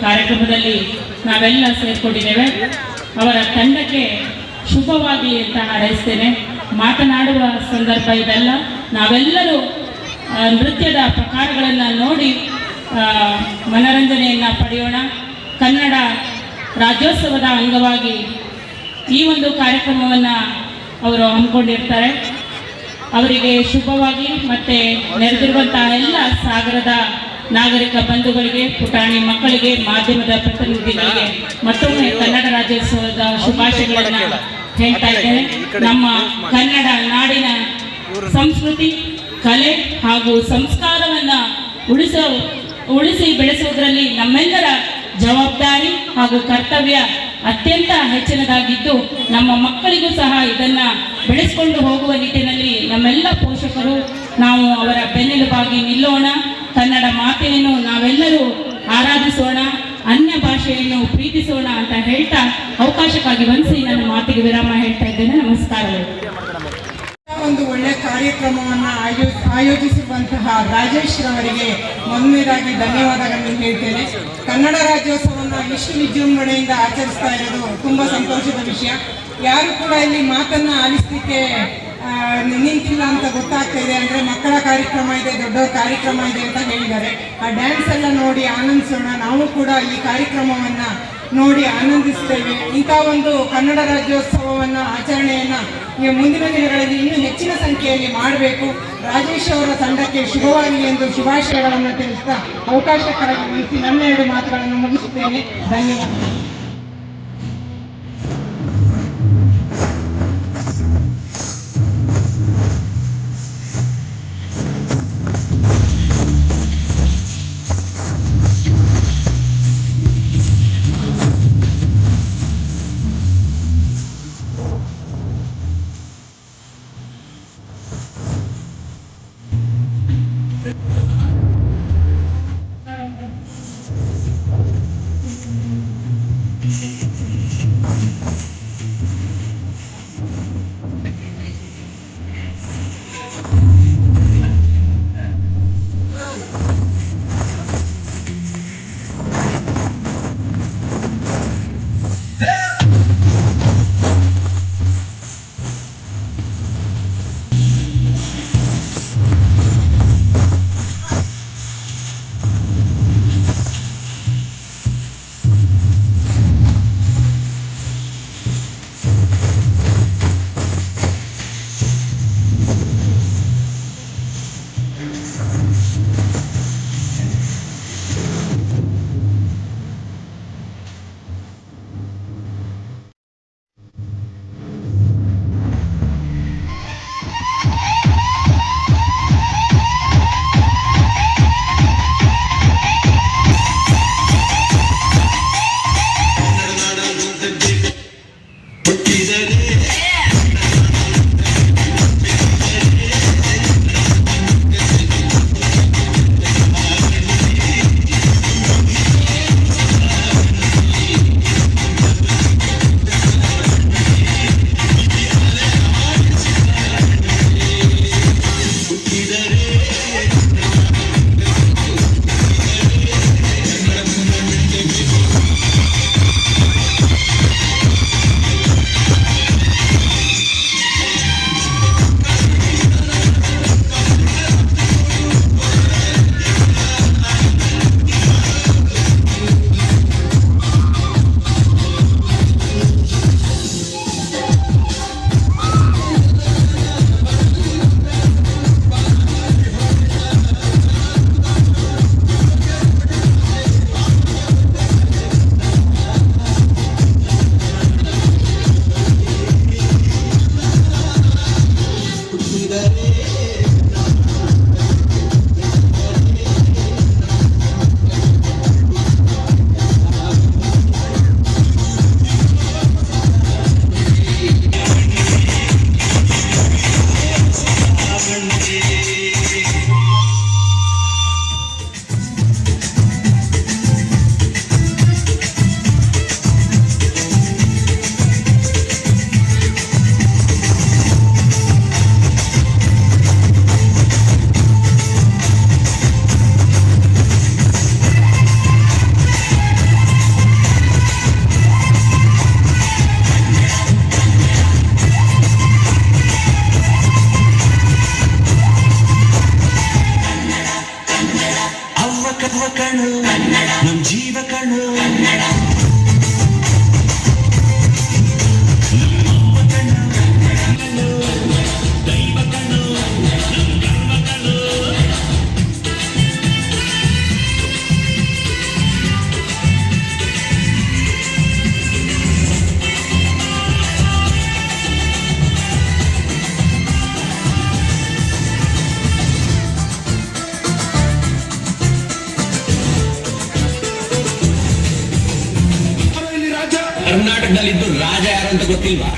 ಕಾರ್ಯಕ್ರಮದಲ್ಲಿ ನಾವೆಲ್ಲ ಸೇರಿಕೊಂಡಿದ್ದೇವೆ. ಅವರ ತಂಡಕ್ಕೆ ಶುಭವಾಗಲಿ ಅಂತ ಹಾರೈಸ್ತೇನೆ. ಮಾತನಾಡುವ ಸಂದರ್ಭ ಇದೆಲ್ಲ. ನಾವೆಲ್ಲರೂ ನೃತ್ಯದ ಪ್ರಕಾರಗಳನ್ನು ನೋಡಿ ಮನರಂಜನೆಯನ್ನು ಪಡೆಯೋಣ. ಕನ್ನಡ ರಾಜ್ಯೋತ್ಸವದ ಅಂಗವಾಗಿ ಈ ಒಂದು ಕಾರ್ಯಕ್ರಮವನ್ನು ಅವರು ಹಮ್ಮಿಕೊಂಡಿರ್ತಾರೆ. ಅವರಿಗೆ ಶುಭವಾಗಿ ಮತ್ತು ನೆರೆದಿರುವಂತಹ ಎಲ್ಲ ಸಾಗರದ ನಾಗರಿಕ ಬಂಧುಗಳಿಗೆ, ಪುಟಾಣಿ ಮಕ್ಕಳಿಗೆ, ಮಾಧ್ಯಮದ ಪ್ರತಿನಿಧಿಗಳಿಗೆ ಮತ್ತೊಮ್ಮೆ ಕನ್ನಡ ರಾಜ್ಯೋತ್ಸವದ ಶುಭಾಶಯಗಳನ್ನು ಹೇಳ್ತಾ ಇದ್ದೇನೆ. ನಮ್ಮ ಕನ್ನಡ ನಾಡಿನ ಸಂಸ್ಕೃತಿ, ಕಲೆ ಹಾಗೂ ಸಂಸ್ಕಾರವನ್ನು ಉಳಿಸಿ ಬೆಳೆಸುವುದರಲ್ಲಿ ನಮ್ಮೆಲ್ಲರ ಜವಾಬ್ದಾರಿ ಹಾಗೂ ಕರ್ತವ್ಯ ಅತ್ಯಂತ ಹೆಚ್ಚಿನದಾಗಿದ್ದು, ನಮ್ಮ ಮಕ್ಕಳಿಗೂ ಸಹ ಇದನ್ನು ಬೆಳೆಸಿಕೊಂಡು ಹೋಗುವ ನಿಟ್ಟಿನಲ್ಲಿ ನಮ್ಮೆಲ್ಲ ಪೋಷಕರು ನಾವು ಅವರ ಬೆನ್ನೆಲುಬಾಗಿ ನಿಲ್ಲೋಣ. ಕನ್ನಡ ಮಾತೆಯನ್ನು ನಾವೆಲ್ಲರೂ ಆರಾಧಿಸೋಣ, ಅನ್ಯ ಭಾಷೆಯನ್ನು ಪ್ರೀತಿಸೋಣ ಅಂತ ಹೇಳ್ತಾ ಅವಕಾಶಕ್ಕಾಗಿ ವಂದಿಸಿ ನನ್ನ ಮಾತಿಗೆ ವಿರಾಮ ಹೇಳ್ತಾ ಇದ್ದೇನೆ. ನಮಸ್ಕಾರಗಳು. ಒಂದು ಒಳ್ಳೆಯ ಕಾರ್ಯಕ್ರಮವನ್ನು ಆಯೋಜಿಸಿರುವಂತಹ ರಾಜೇಶ್ ರವರಿಗೆ ಮೊದಲನೇದಾಗಿ ಧನ್ಯವಾದಗಳನ್ನು ಹೇಳ್ತೇನೆ. ಕನ್ನಡ ರಾಜ್ಯೋತ್ಸವವನ್ನು ಇಷ್ಟು ವಿಜೃಂಭಣೆಯಿಂದ ಆಚರಿಸ್ತಾ ಇರೋದು ತುಂಬ ಸಂತೋಷದ ವಿಷಯ. ಯಾರು ಕೂಡ ಇಲ್ಲಿ ಮಾತನ್ನು ಆಲಿಸಲಿಕ್ಕೆ ನಿಂತಿಲ್ಲ ಅಂತ ಗೊತ್ತಾಗ್ತಾ ಇದೆ. ಅಂದರೆ ಮಕ್ಕಳ ಕಾರ್ಯಕ್ರಮ ಇದೆ, ದೊಡ್ಡವರ ಕಾರ್ಯಕ್ರಮ ಇದೆ ಅಂತ ಹೇಳಿದ್ದಾರೆ. ಆ ಡ್ಯಾನ್ಸ್ ಎಲ್ಲ ನೋಡಿ ಆನಂದಿಸೋಣ. ನಾವು ಕೂಡ ಈ ಕಾರ್ಯಕ್ರಮವನ್ನು ನೋಡಿ ಆನಂದಿಸ್ತೇವೆ. ಇಂಥ ಒಂದು ಕನ್ನಡ ರಾಜ್ಯೋತ್ಸವವನ್ನು ಆಚರಣೆಯನ್ನು ಮುಂದಿನ ದಿನಗಳಲ್ಲಿ ಇನ್ನೂ ಹೆಚ್ಚಿನ ಸಂಖ್ಯೆಯಲ್ಲಿ ಮಾಡಬೇಕು. ರಾಜೇಶ್ ಅವರ ತಂಡಕ್ಕೆ ಶುಭವಾಗಲಿ ಎಂದು ಶುಭಾಶಯಗಳನ್ನು ತಿಳಿಸ್ತಾ ಅವಕಾಶಕ್ಕಾಗಿ ವಹಿಸಿ ನನ್ನ 2 ಮಾತುಗಳನ್ನು ಮುಗಿಸುತ್ತೇನೆ. ಧನ್ಯವಾದ. ಕರ್ನಾಟಕದಲ್ಲಿದ್ದು ರಾಜ ಯಾರು ಅಂತ ಗೊತ್ತಿಲ್ವಾ?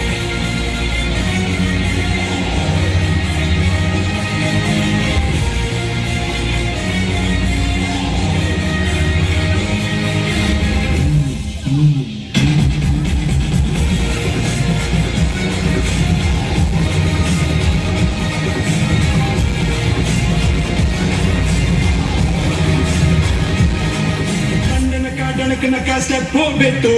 ಕಣ್ಣನ ಕಾಟಣಕನ ಕಷ್ಟ ಹೋಗ್ಬಿಟ್ಟು